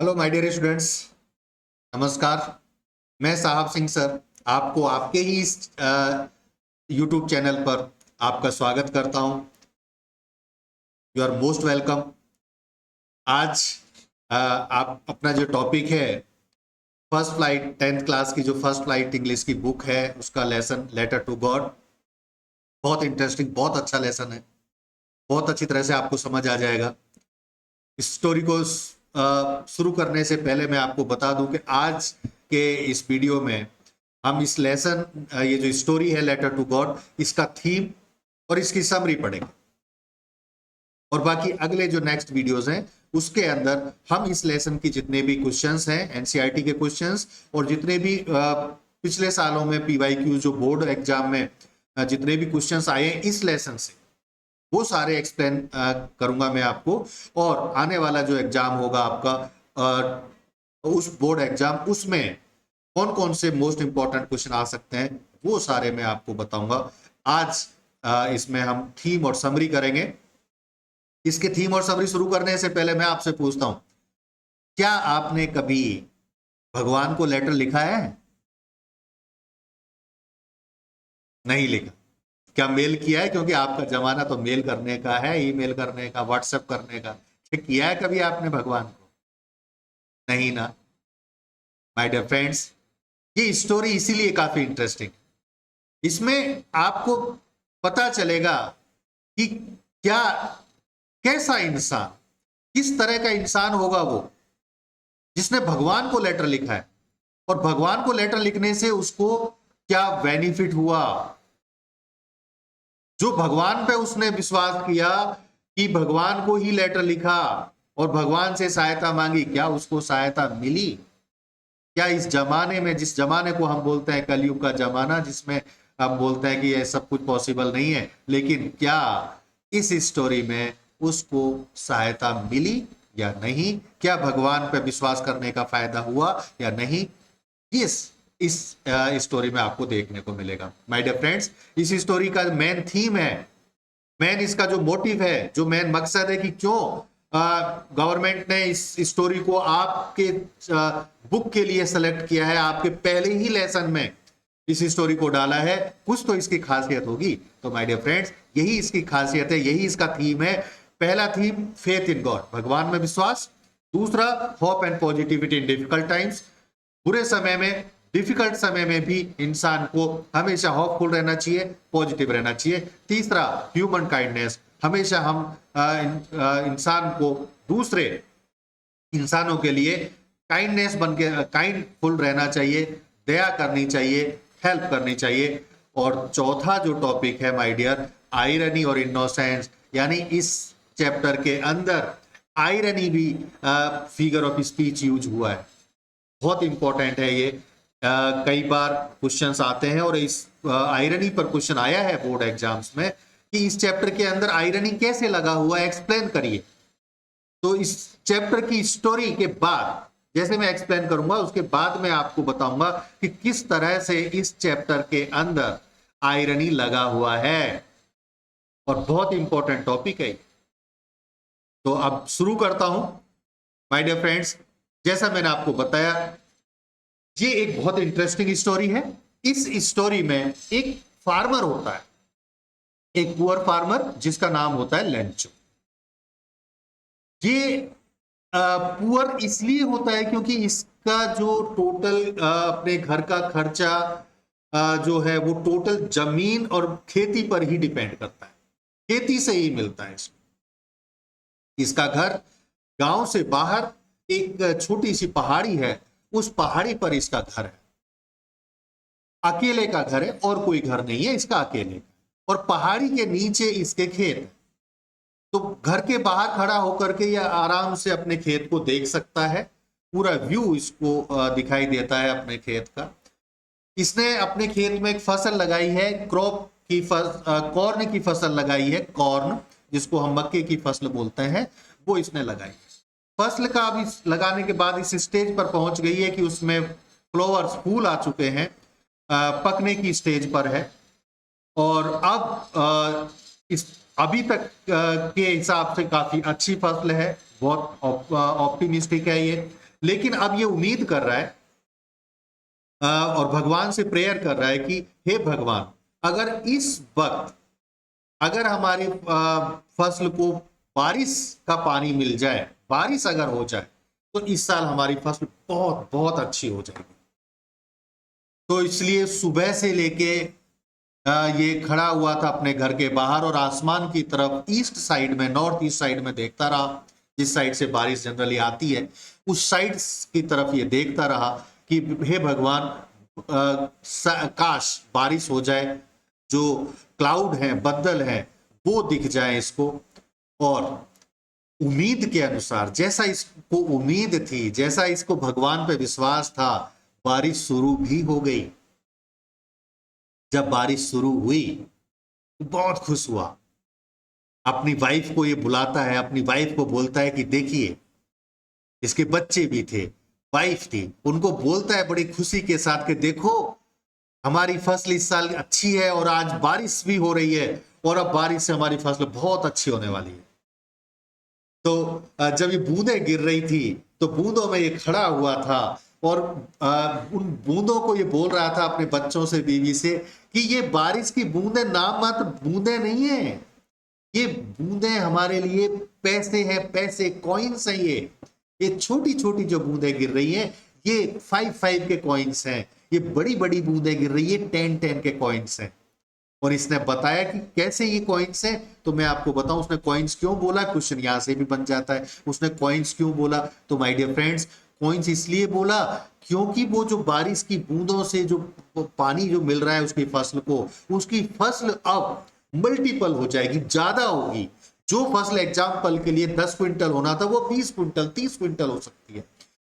Hello my dear students. नमस्कार। मैं साहब सिंह सर आपको आपके ही इस यूट्यूब चैनल पर आपका स्वागत करता हूं। You are most welcome. आज आप अपना जो टॉपिक है फर्स्ट फ्लाइट 10th क्लास की जो फर्स्ट फ्लाइट इंग्लिश की बुक है उसका लेसन लेटर टू गॉड। बहुत इंटरेस्टिंग, बहुत अच्छा लेसन है। बहुत अच्छी तरह से आपको समझ आ जाएगा। इस स्टोरी को शुरू करने से पहले मैं आपको बता दूं कि आज के इस वीडियो में हम इस लेसन ये जो स्टोरी है लेटर टू गॉड, इसका थीम और इसकी समरी पढ़ेंगे। और बाकी अगले जो नेक्स्ट वीडियोस हैं उसके अंदर हम इस लेसन की जितने भी क्वेश्चंस हैं एनसीईआरटी के क्वेश्चंस और जितने भी पिछले सालों में पीवाईक्यू जो बोर्ड एग्जाम में जितने भी क्वेश्चंस आए हैं इस लेसन से वो सारे एक्सप्लेन करूंगा मैं आपको। और आने वाला जो एग्जाम होगा आपका उस बोर्ड एग्जाम, उसमें कौन कौन से मोस्ट इंपॉर्टेंट क्वेश्चन आ सकते हैं वो सारे मैं आपको बताऊंगा। आज इसमें हम थीम और समरी करेंगे। इसके थीम और समरी शुरू करने से पहले मैं आपसे पूछता हूं, क्या आपने कभी भगवान को लेटर लिखा है? नहीं लिखा। क्या मेल किया है? क्योंकि आपका जमाना तो मेल करने का है, ईमेल करने का, व्हाट्सएप करने का। किया है कभी आपने भगवान को? नहीं ना। माय डियर फ्रेंड्स, ये स्टोरी इसीलिए काफी इंटरेस्टिंग। इसमें आपको पता चलेगा कि क्या कैसा इंसान, किस तरह का इंसान होगा वो जिसने भगवान को लेटर लिखा है और भगवान को लेटर लिखने से उसको क्या बेनिफिट हुआ। जो भगवान पे उसने विश्वास किया कि भगवान को ही लेटर लिखा और भगवान से सहायता मांगी, क्या उसको सहायता मिली? क्या इस जमाने में, जिस जमाने को हम बोलते हैं कलयुग का जमाना, जिसमें हम बोलते हैं कि यह सब कुछ पॉसिबल नहीं है, लेकिन क्या इस स्टोरी में उसको सहायता मिली या नहीं? क्या भगवान पर विश्वास करने का फायदा हुआ या नहीं? इस स्टोरी में आपको देखने को मिलेगा। माय डियर फ्रेंड्स, इस स्टोरी का मेन थीम है, मेन इसका जो मोटिव है, जो मेन मकसद है कि क्यों गवर्नमेंट ने इस स्टोरी को आपके बुक के लिए सेलेक्ट किया है, आपके पहले ही लेसन में इस स्टोरी को डाला है, कुछ तो इसकी खासियत होगी। तो माय डियर फ्रेंड्स, यही इसकी खासियत है, यही इसका थीम है। पहला थीम फेथ इन गॉड, भगवान में विश्वास। दूसरा hope and positivity in difficult times, बुरे समय में, डिफिकल्ट समय में भी इंसान को हमेशा होपफुल रहना चाहिए, पॉजिटिव रहना चाहिए। तीसरा ह्यूमन काइंडनेस, हमेशा हम इंसान को दूसरे इंसानों के लिए काइंडनेस बन के काइंडफुल रहना चाहिए, दया करनी चाहिए, हेल्प करनी चाहिए। और चौथा जो टॉपिक है माय डियर, आयरनी और इनोसेंस, यानी इस चैप्टर के अंदर आयरनी भी फिगर ऑफ स्पीच यूज हुआ है। बहुत इंपॉर्टेंट है ये। कई बार क्वेश्चंस आते हैं और इस आयरनी पर क्वेश्चन आया है बोर्ड एग्जाम्स में कि इस चैप्टर के अंदर आयरनी कैसे लगा हुआ है, एक्सप्लेन करिए। तो इस चैप्टर की स्टोरी के बाद जैसे मैं एक्सप्लेन करूंगा उसके बाद मैं आपको बताऊंगा कि किस तरह से इस चैप्टर के अंदर आयरनी लगा हुआ है। और बहुत इंपॉर्टेंट टॉपिक है। तो अब शुरू करता हूं माय डियर फ्रेंड्स। जैसा मैंने आपको बताया, ये एक बहुत इंटरेस्टिंग स्टोरी है। इस स्टोरी में एक फार्मर होता है, एक पुअर फार्मर जिसका नाम होता है लेंचो। ये पुअर इसलिए होता है क्योंकि इसका जो टोटल अपने घर का खर्चा जो है वो टोटल जमीन और खेती पर ही डिपेंड करता है, खेती से ही मिलता है इसको। इसका घर गांव से बाहर एक छोटी सी पहाड़ी है, उस पहाड़ी पर इसका घर है। अकेले का घर है और कोई घर नहीं है इसका, अकेले। और पहाड़ी के नीचे इसके खेत है। तो घर के बाहर खड़ा होकर के यह आराम से अपने खेत को देख सकता है, पूरा व्यू इसको दिखाई देता है अपने खेत का। इसने अपने खेत में एक फसल लगाई है, क्रॉप की कॉर्न की फसल लगाई है, कॉर्न जिसको हम मक्के की फसल बोलते हैं, वो इसने लगाई है। फसल का अभी लगाने के बाद इस स्टेज पर पहुंच गई है कि उसमें फ्लावर्स, फूल आ चुके हैं, पकने की स्टेज पर है। और अब इस अभी तक के हिसाब से काफी अच्छी फसल है, बहुत ऑप्टिमिस्टिक है ये। लेकिन अब ये उम्मीद कर रहा है और भगवान से प्रेयर कर रहा है कि हे भगवान, अगर इस वक्त अगर हमारी फसल को बारिश का पानी मिल जाए, बारिश अगर हो जाए, तो इस साल हमारी फसल बहुत बहुत अच्छी हो जाएगी। तो इसलिए सुबह से लेके ये खड़ा हुआ था अपने घर के बाहर और आसमान की तरफ ईस्ट साइड में, नॉर्थ ईस्ट साइड में देखता रहा, जिस साइड से बारिश जनरली आती है उस साइड की तरफ ये देखता रहा कि हे भगवान, काश बारिश हो जाए, जो क्लाउड है, बदल है, वो दिख जाए इसको। और उम्मीद के अनुसार, जैसा इसको उम्मीद थी, जैसा इसको भगवान पे विश्वास था, बारिश शुरू भी हो गई। जब बारिश शुरू हुई तो बहुत खुश हुआ, अपनी वाइफ को ये बुलाता है, अपनी वाइफ को बोलता है कि देखिए, इसके बच्चे भी थे, वाइफ थी, उनको बोलता है बड़ी खुशी के साथ कि देखो हमारी फसल इस साल अच्छी है और आज बारिश भी हो रही है और अब बारिश से हमारी फसल बहुत अच्छी होने वाली है। तो जब ये बूंदें गिर रही थी तो बूंदों में ये खड़ा हुआ था और उन बूंदों को ये बोल रहा था अपने बच्चों से, बीवी से, कि ये बारिश की बूंदें नाम मात्र बूंदें नहीं है, ये बूंदें हमारे लिए पैसे हैं, पैसे, कॉइन्स हैं। ये छोटी छोटी जो बूंदें गिर रही हैं, ये 5 के कॉइन्स हैं। ये बड़ी बड़ी बूंदें गिर रही है, 10 के कॉइन्स हैं। और इसने बताया कि कैसे ये कॉइन्स हैं, तो मैं आपको बताऊं उसने कॉइन्स क्यों बोला। क्वेश्चन यहां से भी बन जाता है, उसने कॉइन्स क्यों बोला। तो माय डियर फ्रेंड्स, कॉइन्स इसलिए बोला क्योंकि वो जो बारिश की बूंदों से जो पानी जो मिल रहा है उसकी फसल को, उसकी फसल अब मल्टीपल हो जाएगी, ज्यादा होगी। जो फसल एग्जाम्पल के लिए 10 क्विंटल होना था वो 20 क्विंटल, 30 क्विंटल हो सकती है।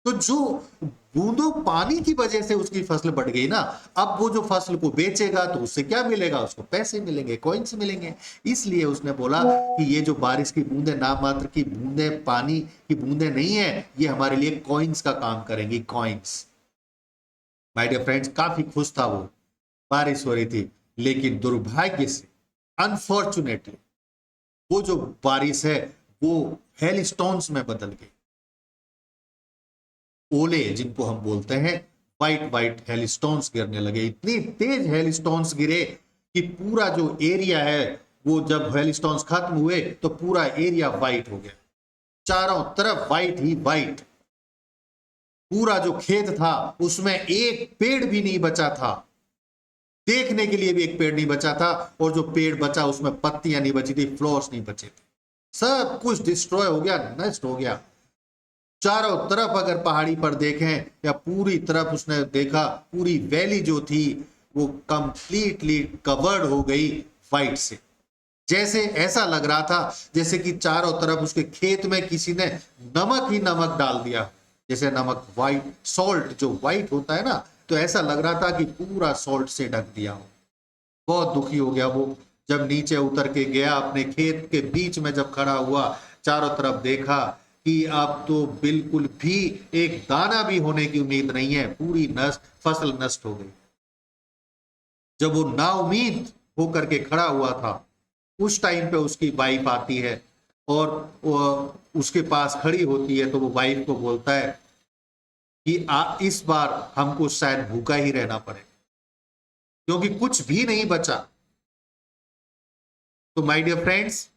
तो जो बूंदों पानी की वजह से उसकी फसल बढ़ गई ना, अब वो जो फसल को बेचेगा तो उससे क्या मिलेगा, उसको पैसे मिलेंगे, कॉइन्स मिलेंगे। इसलिए उसने बोला कि ये जो बारिश की बूंदें नाम मात्र की बूंदें, पानी की बूंदें नहीं है, ये हमारे लिए कॉइन्स का काम करेंगी, कॉइन्स। माय डियर फ्रेंड्स, काफी खुश था वो, बारिश हो रही थी, लेकिन दुर्भाग्य से, अनफॉर्चुनेटली, वो जो बारिश है वो हेल स्टोन्स में बदल गई। ओले जिनको हम बोलते हैं, वाइट वाइट हेल स्टोन्स गिरने लगे। इतनी तेज हेल स्टोन्स गिरे कि पूरा जो एरिया है, वो जब हेल स्टोन्स खत्म हुए तो पूरा एरिया वाइट हो गया, चारों तरफ वाइट ही वाइट। पूरा जो खेत था उसमें एक पेड़ भी नहीं बचा था, देखने के लिए भी एक पेड़ नहीं बचा था, और जो पेड़ बचा उसमें पत्तियां नहीं बची थी, फ्लावर्स नहीं बचे थे, सब कुछ डिस्ट्रॉय हो गया, नष्ट हो गया। चारों तरफ अगर पहाड़ी पर देखें या पूरी तरफ उसने देखा, पूरी वैली जो थी वो कंप्लीटली कवर्ड हो गई वाइट से। जैसे ऐसा लग रहा था जैसे कि चारों तरफ उसके खेत में किसी ने नमक ही नमक डाल दिया, जैसे नमक, वाइट सॉल्ट जो वाइट होता है ना, तो ऐसा लग रहा था कि पूरा सॉल्ट से ढक दिया हो। बहुत दुखी हो गया वो, जब नीचे उतर के गया, अपने खेत के बीच में जब खड़ा हुआ, चारों तरफ देखा कि अब तो बिल्कुल भी एक दाना भी होने की उम्मीद नहीं है, पूरी फसल नष्ट हो गई। जब वो नाउमीद होकर के खड़ा हुआ था, उस टाइम पे उसकी वाइफ आती है और उसके पास खड़ी होती है, तो वो वाइफ को बोलता है कि इस बार हमको शायद भूखा ही रहना पड़े, क्योंकि कुछ भी नहीं बचा। तो माय डियर फ्रेंड्स,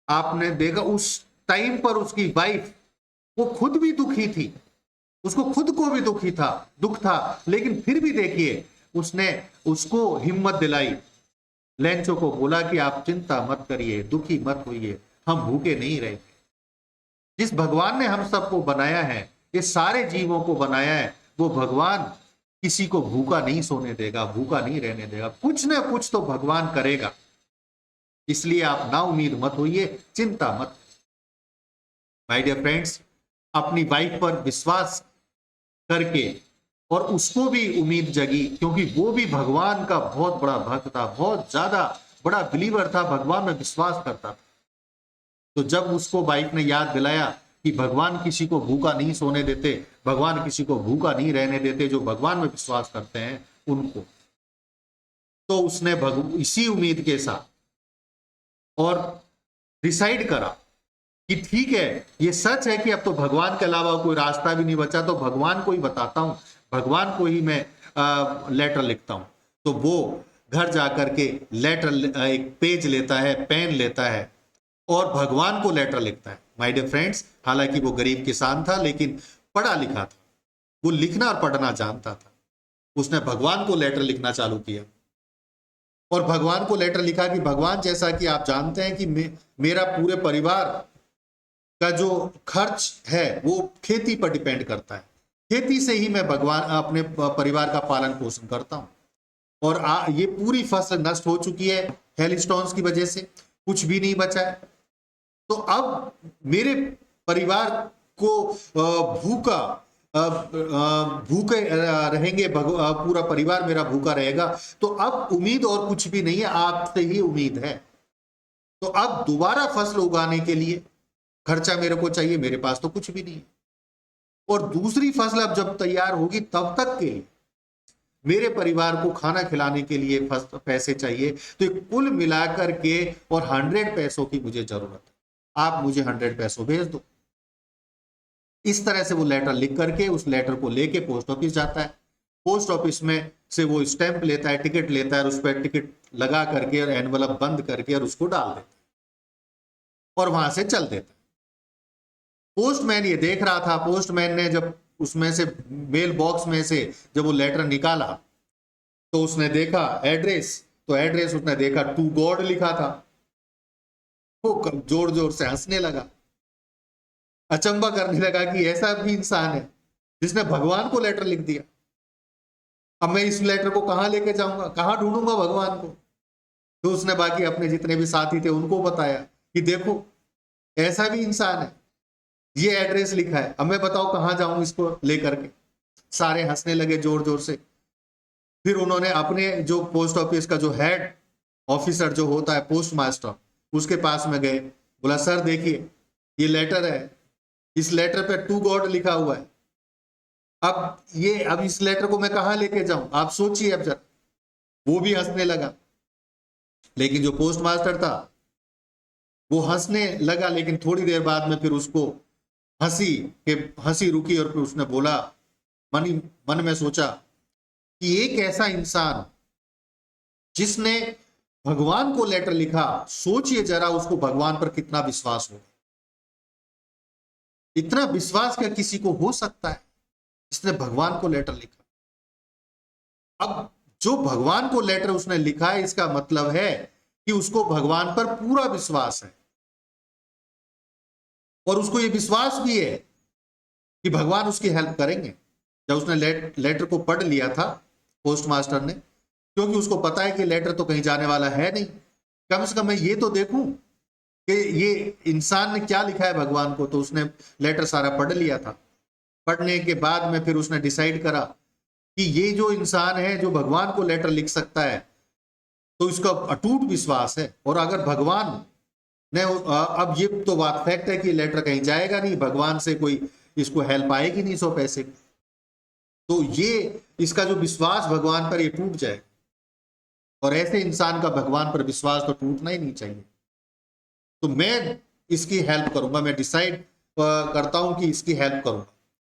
आपने देखा उस टाइम पर उसकी वाइफ, वो खुद भी दुखी थी, उसको खुद को भी दुख था, लेकिन फिर भी देखिए उसने उसको हिम्मत दिलाई। लेंचो को बोला कि आप चिंता मत करिए, दुखी मत होइए, हम भूखे नहीं रहे। जिस भगवान ने हम सबको बनाया है, ये सारे जीवों को बनाया है, वो भगवान किसी को भूखा नहीं सोने देगा, भूखा नहीं रहने देगा, कुछ ना कुछ तो भगवान करेगा। इसलिए आप ना उम्मीद मत होइए, चिंता मत। माय डियर फ्रेंड्स, अपनी वाइफ पर विश्वास करके, और उसको भी उम्मीद जगी, क्योंकि वो भी भगवान का बहुत बड़ा भक्त था, बहुत ज्यादा बड़ा बिलीवर था, भगवान में विश्वास करता था। तो जब उसको वाइफ ने याद दिलाया कि भगवान किसी को भूखा नहीं सोने देते, भगवान किसी को भूखा नहीं रहने देते, जो भगवान में विश्वास करते हैं उनको, तो उसने इसी उम्मीद के साथ और डिसाइड करा कि ठीक है, ये सच है कि अब तो भगवान के अलावा कोई रास्ता भी नहीं बचा, तो भगवान को ही बताता हूं, भगवान को ही मैं लेटर लिखता हूं। तो वो घर जाकर के लेटर, एक पेज लेता है, पेन लेता है और भगवान को लेटर लिखता है। माय डियर फ्रेंड्स, हालांकि वो गरीब किसान था लेकिन पढ़ा लिखा था, वो लिखना और पढ़ना जानता था। उसने भगवान को लेटर लिखना चालू किया और भगवान को लेटर लिखा कि भगवान, जैसा कि आप जानते हैं कि मेरा पूरे परिवार का जो खर्च है वो खेती पर डिपेंड करता है, खेती से ही मैं भगवान अपने परिवार का पालन पोषण करता हूं। और ये पूरी फसल नष्ट हो चुकी है हेलस्टोन्स की वजह से, कुछ भी नहीं बचा है। तो अब मेरे परिवार को भूखा भूखे रहेंगे, पूरा परिवार मेरा भूखा रहेगा। तो अब उम्मीद और कुछ भी नहीं है, आपसे ही उम्मीद है। तो अब दोबारा फसल उगाने के लिए खर्चा मेरे को चाहिए, मेरे पास तो कुछ भी नहीं है। और दूसरी फसल अब जब तैयार होगी तब तक के लिए मेरे परिवार को खाना खिलाने के लिए पैसे चाहिए। तो कुल मिलाकर के और 100 पैसों की मुझे जरूरत है, आप मुझे 100 पैसों भेज दो। इस तरह से वो लेटर लिख करके उस लेटर को लेके पोस्ट ऑफिस जाता है। पोस्ट ऑफिस में से वो स्टैंप लेता है, टिकट लेता है और उस पर टिकट लगा करके और एनवलप बंद करके और उसको डाल देता है और वहां से चल देता है। पोस्टमैन ये देख रहा था। पोस्टमैन ने जब उसमें से मेल बॉक्स में से जब वो लेटर निकाला तो उसने देखा एड्रेस, तो एड्रेस उसने देखा टू गॉड लिखा था। वो जोर जोर से हंसने लगा, अचंबा करने लगा कि ऐसा भी इंसान है जिसने भगवान को लेटर लिख दिया। अब मैं इस लेटर को कहां लेके जाऊंगा, कहां ढूंढूंगा भगवान को। तो उसने बाकी अपने जितने भी साथी थे उनको बताया कि देखो ऐसा भी इंसान है, ये एड्रेस लिखा है, अब मैं बताओ कहां जाऊं इसको लेकर के। सारे हंसने लगे जोर जोर से। फिर उन्होंने अपने जो पोस्ट ऑफिस का जो हेड ऑफिसर जो होता है पोस्ट मास्टर, उसके पास में गए। बोला सर देखिए ये लेटर है, इस लेटर पे टू गॉड लिखा हुआ है। अब इस लेटर को मैं कहां लेके जाऊं, आप सोचिए अब जरा। वो भी हंसने लगा, लेकिन जो पोस्ट मास्टर था वो हंसने लगा, लेकिन थोड़ी देर बाद में फिर उसको हंसी रुकी और फिर उसने बोला, मन में सोचा कि एक ऐसा इंसान जिसने भगवान को लेटर लिखा, सोचिए जरा उसको भगवान पर कितना विश्वास होगा। इतना विश्वास क्या किसी को हो सकता है जिसने भगवान को लेटर लिखा। अब जो भगवान को लेटर उसने लिखा है, इसका मतलब है कि उसको भगवान पर पूरा विश्वास है और उसको यह विश्वास भी है कि भगवान उसकी हेल्प करेंगे। जब उसने लेटर को पढ़ लिया था पोस्ट मास्टर ने, क्योंकि उसको पता है कि लेटर तो कहीं जाने वाला है नहीं, कम से कम मैं ये तो देखूं कि ये इंसान ने क्या लिखा है भगवान को। तो उसने लेटर सारा पढ़ लिया था। पढ़ने के बाद में फिर उसने डिसाइड करा कि ये जो इंसान है जो भगवान को लेटर लिख सकता है, तो इसका अटूट विश्वास है। और अगर भगवान ने अब ये तो बात फैक्ट है कि लेटर कहीं जाएगा नहीं, भगवान से कोई इसको हेल्प आएगी नहीं 100 पैसे की, तो ये इसका जो विश्वास भगवान पर ये टूट जाए। और ऐसे इंसान का भगवान पर विश्वास तो टूटना ही नहीं चाहिए। तो मैं इसकी हेल्प करूंगा, मैं डिसाइड करता हूं कि इसकी हेल्प करूंगा।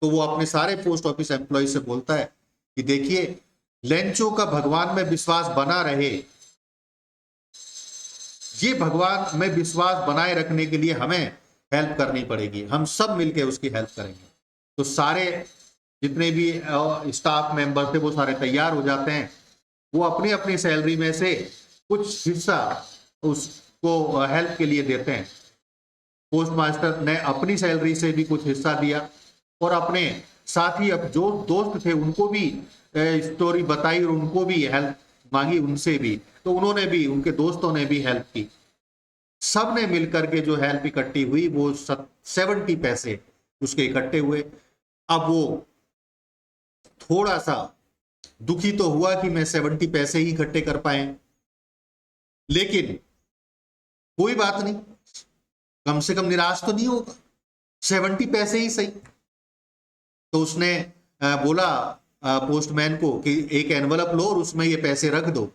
तो वो अपने सारे पोस्ट ऑफिस एम्प्लॉय से बोलता है कि देखिए लेंचो का भगवान में विश्वास बना रहे, ये भगवान में विश्वास बनाए रखने के लिए हमें हेल्प करनी पड़ेगी, हम सब मिलकर उसकी हेल्प करेंगे। तो सारे जितने भी स्टाफ मेंबर थे वो सारे तैयार हो जाते हैं। वो अपनी अपनी सैलरी में से कुछ हिस्सा उसको हेल्प के लिए देते हैं। पोस्ट मास्टर ने अपनी सैलरी से भी कुछ हिस्सा दिया और अपने साथी अब जो दोस्त थे उनको भी स्टोरी बताई और उनको भी हेल्प मांगी उनसे भी। तो उन्होंने भी, उनके दोस्तों ने भी हेल्प की। सब ने मिलकर के जो हेल्प इकट्ठी हुई वो 70 पैसे उसके इकट्ठे हुए। अब वो थोड़ा सा दुखी तो हुआ कि मैं 70 पैसे ही इकट्ठे कर पाए, लेकिन कोई बात नहीं, कम से कम निराश तो नहीं होगा, 70 पैसे ही सही। तो उसने बोला पोस्टमैन को कि एक एनवलप लो और उसमें ये पैसे रख दो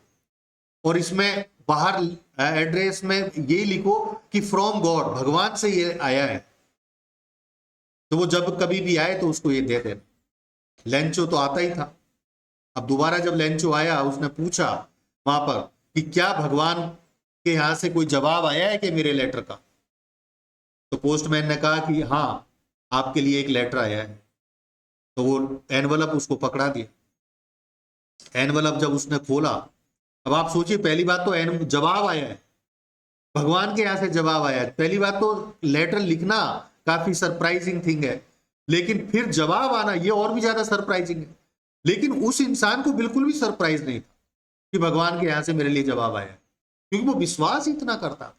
और इसमें बाहर एड्रेस में ये लिखो कि फ्रॉम गॉड, भगवान से ये आया है, तो वो जब कभी भी आए तो उसको ये दे देना। लेंचो तो आता ही था। अब दोबारा जब लेंचो आया, उसने पूछा वहां पर कि क्या भगवान के यहां से कोई जवाब आया है कि मेरे लेटर का? तो पोस्टमैन ने कहा कि हाँ, आपके लिए एक लेटर आया है। तो वो एनवलप उसको पकड़ा दिया। एनवलप जब उसने खोला, अब आप सोचिए, पहली बात तो जवाब आया है, भगवान के यहां से जवाब आया है। पहली बात तो लेटर लिखना काफी सरप्राइजिंग थिंग है, लेकिन फिर जवाब आना ये और भी ज्यादा सरप्राइजिंग है। लेकिन उस इंसान को बिल्कुल भी सरप्राइज नहीं था कि भगवान के यहां से मेरे लिए जवाब आया है, क्योंकि वो विश्वास इतना करता था।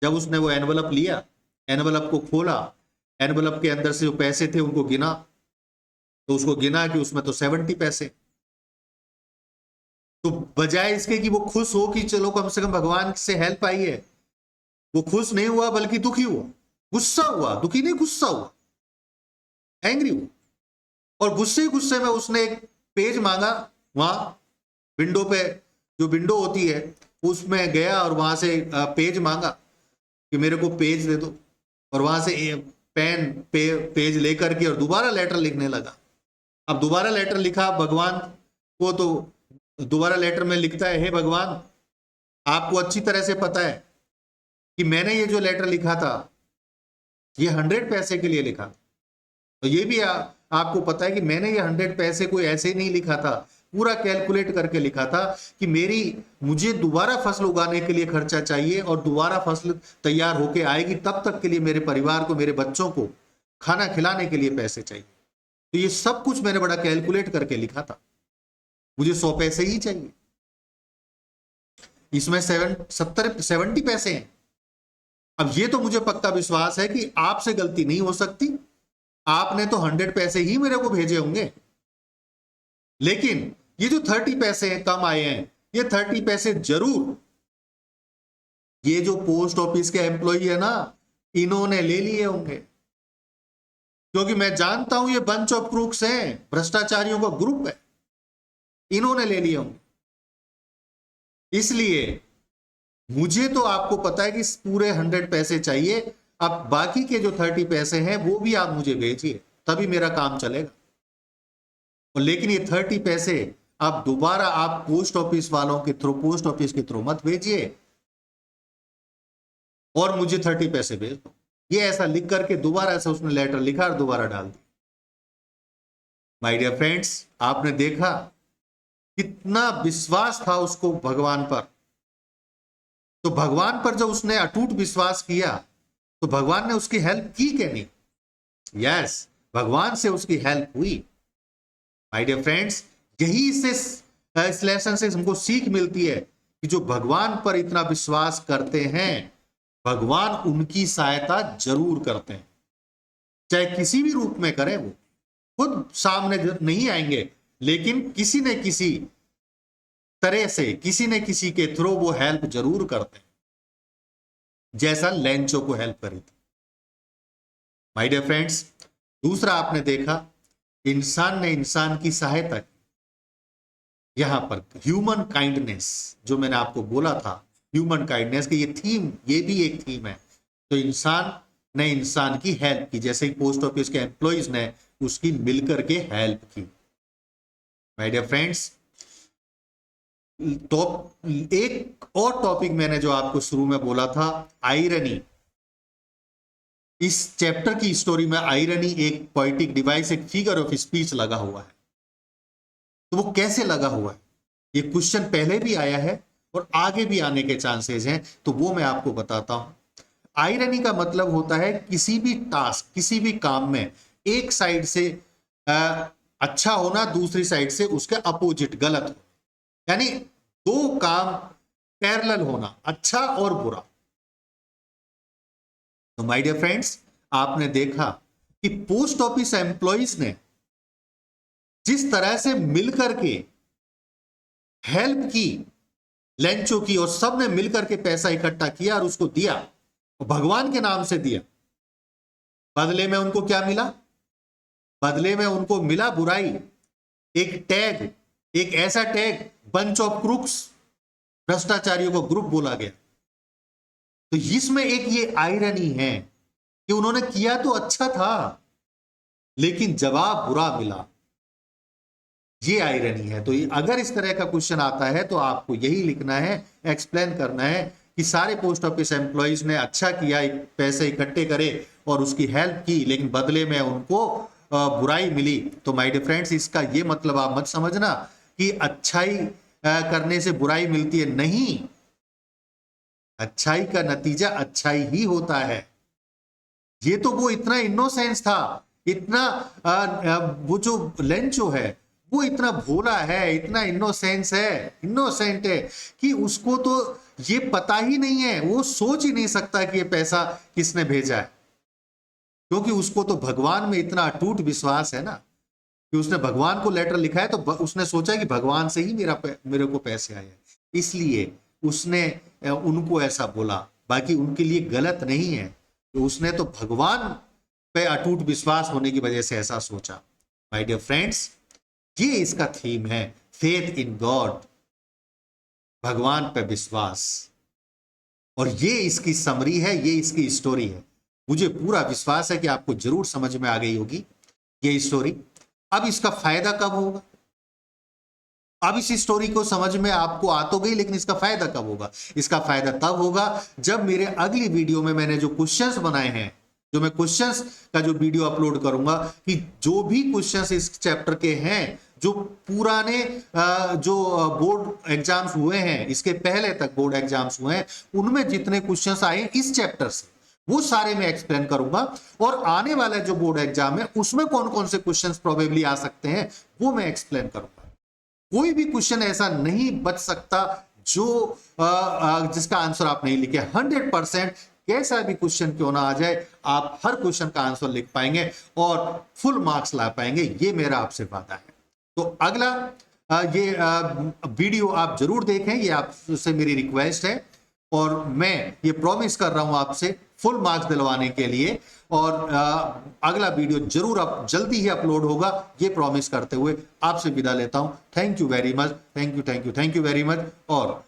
जब उसने वो एनवलप लिया, एनवलप को खोला, एनवलप के अंदर से जो पैसे थे उनको गिना, तो उसको गिना कि उसमें तो 70 पैसे। तो बजाय इसके कि वो खुश हो कि चलो कम से कम भगवान से हेल्प आई है, वो खुश नहीं हुआ, बल्कि दुखी हुआ, गुस्सा हुआ, दुखी नहीं गुस्सा हुआ, एंग्री हुआ। और गुस्से गुस्से में उसने एक पेज मांगा, वहां विंडो पे जो विंडो होती है उसमें गया और वहां से पेज मांगा कि मेरे को पेज दे दो। और वहां से पेज लेकर के और दोबारा लेटर लिखने लगा। अब दोबारा लेटर लिखा भगवान को, तो दोबारा लेटर में लिखता है, हे भगवान, आपको अच्छी तरह से पता है कि मैंने ये जो लेटर लिखा था ये 100 पैसे के लिए लिखा। तो ये भी आपको पता है कि मैंने ये 100 पैसे कोई ऐसे ही नहीं लिखा था, पूरा कैलकुलेट करके लिखा था कि मुझे दोबारा फसल उगाने के लिए खर्चा चाहिए और दोबारा फसल तैयार होके आएगी, तब तक के लिए मेरे परिवार को, मेरे बच्चों को खाना खिलाने के लिए पैसे चाहिए। तो ये सब कुछ मैंने बड़ा कैलकुलेट करके लिखा था, मुझे 100 पैसे ही चाहिए। इसमें 70 पैसे हैं। अब ये तो मुझे पक्का विश्वास है कि आपसे गलती नहीं हो सकती, आपने तो 100 पैसे ही मेरे को भेजे होंगे। लेकिन ये जो 30 पैसे कम आए हैं, ये 30 पैसे जरूर ये जो पोस्ट ऑफिस के एम्प्लॉई है ना, इन्होंने ले लिए होंगे, क्योंकि मैं जानता हूं ये बंच ऑफ क्रूक्स हैं, भ्रष्टाचारियों का ग्रुप है, इन्होंने ले लिए होंगे। इसलिए मुझे तो आपको पता है कि पूरे 100 पैसे चाहिए। अब बाकी के जो 30 पैसे हैं वो भी आप मुझे भेजिए, तभी मेरा काम चलेगा। और लेकिन ये 30 पैसे आप दोबारा आप पोस्ट ऑफिस वालों के थ्रू, पोस्ट ऑफिस के थ्रू मत भेजिए, और मुझे 30 पैसे भेज दो। ये ऐसा लिख करके दोबारा ऐसा उसने लेटर लिखा और दोबारा डाल दिया। माय डियर फ्रेंड्स, आपने देखा कितना विश्वास था उसको भगवान पर। तो भगवान पर जब उसने अटूट विश्वास किया तो भगवान ने उसकी हेल्प की कि नहीं? यस, भगवान से उसकी हेल्प हुई। माय डियर फ्रेंड्स, यही इस लेसन से हमको सीख मिलती है कि जो भगवान पर इतना विश्वास करते हैं, भगवान उनकी सहायता जरूर करते हैं, चाहे किसी भी रूप में करें। वो खुद सामने नहीं आएंगे, लेकिन किसी न किसी तरह से, किसी न किसी के थ्रू वो हेल्प जरूर करते हैं, जैसा लेंचो को हेल्प करी थी। माय डियर फ्रेंड्स, दूसरा आपने देखा, इंसान ने इंसान की सहायता की। यहां पर ह्यूमन काइंडनेस, जो मैंने आपको बोला था, ह्यूमन काइंडनेस की ये थीम, ये भी एक थीम है। तो इंसान ने इंसान की हेल्प की, जैसे ही पोस्ट ऑफिस के एम्प्लॉइज ने उसकी मिलकर के हेल्प की। माय डियर फ्रेंड्स, तो एक और टॉपिक मैंने जो आपको शुरू में बोला था, आयरनी। इस चैप्टर की स्टोरी में आयरनी एक पोएटिक डिवाइस, एक फिगर ऑफ स्पीच लगा हुआ है। तो वो कैसे लगा हुआ है, ये क्वेश्चन पहले भी आया है और आगे भी आने के चांसेस हैं, तो वो मैं आपको बताता हूं। आयरनी का मतलब होता है किसी भी टास्क, किसी भी काम में एक साइड से अच्छा होना, दूसरी साइड से उसके अपोजिट गलत हो, यानी दो काम पैरेलल होना, अच्छा और बुरा। तो माय डियर फ्रेंड्स, आपने देखा कि पोस्ट ऑफिस एम्प्लॉइज ने जिस तरह से मिलकर के हेल्प की लेंचो की, और सबने मिलकर के पैसा इकट्ठा किया और उसको दिया, और भगवान के नाम से दिया, बदले में उनको क्या मिला? बदले में उनको मिला बुराई, एक टैग, एक ऐसा टैग, बंच ऑफ क्रूक्स, भ्रष्टाचारियों को ग्रुप बोला गया। तो इसमें एक ये आयरनी है कि उन्होंने किया तो अच्छा था लेकिन जवाब बुरा मिला, ये आयरनी है। तो अगर इस तरह का क्वेश्चन आता है तो आपको यही लिखना है, एक्सप्लेन करना है कि सारे पोस्ट ऑफिस एम्प्लॉइज ने अच्छा किया, पैसे इकट्ठे करे और उसकी हेल्प की, लेकिन बदले में उनको बुराई मिली। तो माय डियर फ्रेंड्स, इसका ये मतलब आप मत समझना कि अच्छाई करने से बुराई मिलती है, नहीं, अच्छाई का नतीजा अच्छाई ही होता है। ये तो वो इतना इनोसेंस था, इतना वो जो लेंचो है वो इतना भोला है, इतना इनोसेंट है कि उसको तो ये पता ही नहीं है, वो सोच ही नहीं सकता कि ये पैसा किसने भेजा है, क्योंकि उसको तो भगवान में इतना अटूट विश्वास है ना कि उसने भगवान को लेटर लिखा है तो उसने सोचा कि भगवान से ही मेरे को पैसे आए, इसलिए उसने उनको ऐसा बोला। बाकी उनके लिए गलत नहीं है, तो उसने तो भगवान पे अटूट विश्वास होने की वजह से ऐसा सोचा। माय डियर फ्रेंड्स, ये इसका थीम है, फेथ इन गॉड, भगवान पे विश्वास, और ये इसकी समरी है, ये इसकी स्टोरी है। मुझे पूरा विश्वास है कि आपको जरूर समझ में आ गई होगी ये स्टोरी। अब इसका फायदा कब होगा? अब इस स्टोरी को समझ में आपको आ तो गई, लेकिन इसका फायदा कब होगा? इसका फायदा तब होगा जब मेरे अगली वीडियो में मैंने जो क्वेश्चंस बनाए हैं, जो मैं क्वेश्चंस का जो वीडियो अपलोड करूंगा, कि जो भी क्वेश्चंस इस चैप्टर के हैं, जो पुराने जो बोर्ड एग्जाम्स हुए हैं, इसके पहले तक बोर्ड एग्जाम्स हुए हैं, उनमें जितने क्वेश्चंस आए इस चैप्टर से, वो सारे मैं एक्सप्लेन करूंगा। और आने वाला जो बोर्ड एग्जाम है उसमें कौन कौन से क्वेश्चंस प्रोबेबली आ सकते हैं वो मैं एक्सप्लेन करूंगा। कोई भी क्वेश्चन ऐसा नहीं बच सकता जो जिसका आंसर आप नहीं लिखे। 100% कैसा भी क्वेश्चन क्यों ना आ जाए, आप हर क्वेश्चन का आंसर लिख पाएंगे और फुल मार्क्स ला पाएंगे, ये मेरा आपसे वादा है। तो अगला ये वीडियो आप जरूर देखें, ये आपसे मेरी रिक्वेस्ट है, और मैं ये प्रॉमिस कर रहा हूं आपसे फुल मार्क्स दिलवाने के लिए। और अगला वीडियो जरूर अब जल्दी ही अपलोड होगा, ये प्रॉमिस करते हुए आपसे विदा लेता हूं। Thank you very much, thank you very much. और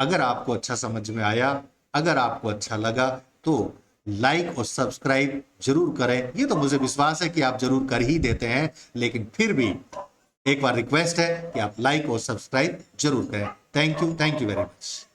अगर आपको अच्छा समझ में आया, अगर आपको अच्छा लगा, तो लाइक और सब्सक्राइब जरूर करें। ये तो मुझे विश्वास है कि आप जरूर कर ही देते हैं, लेकिन फिर भी एक बार रिक्वेस्ट है कि आप लाइक और सब्सक्राइब जरूर करें। Thank you very much.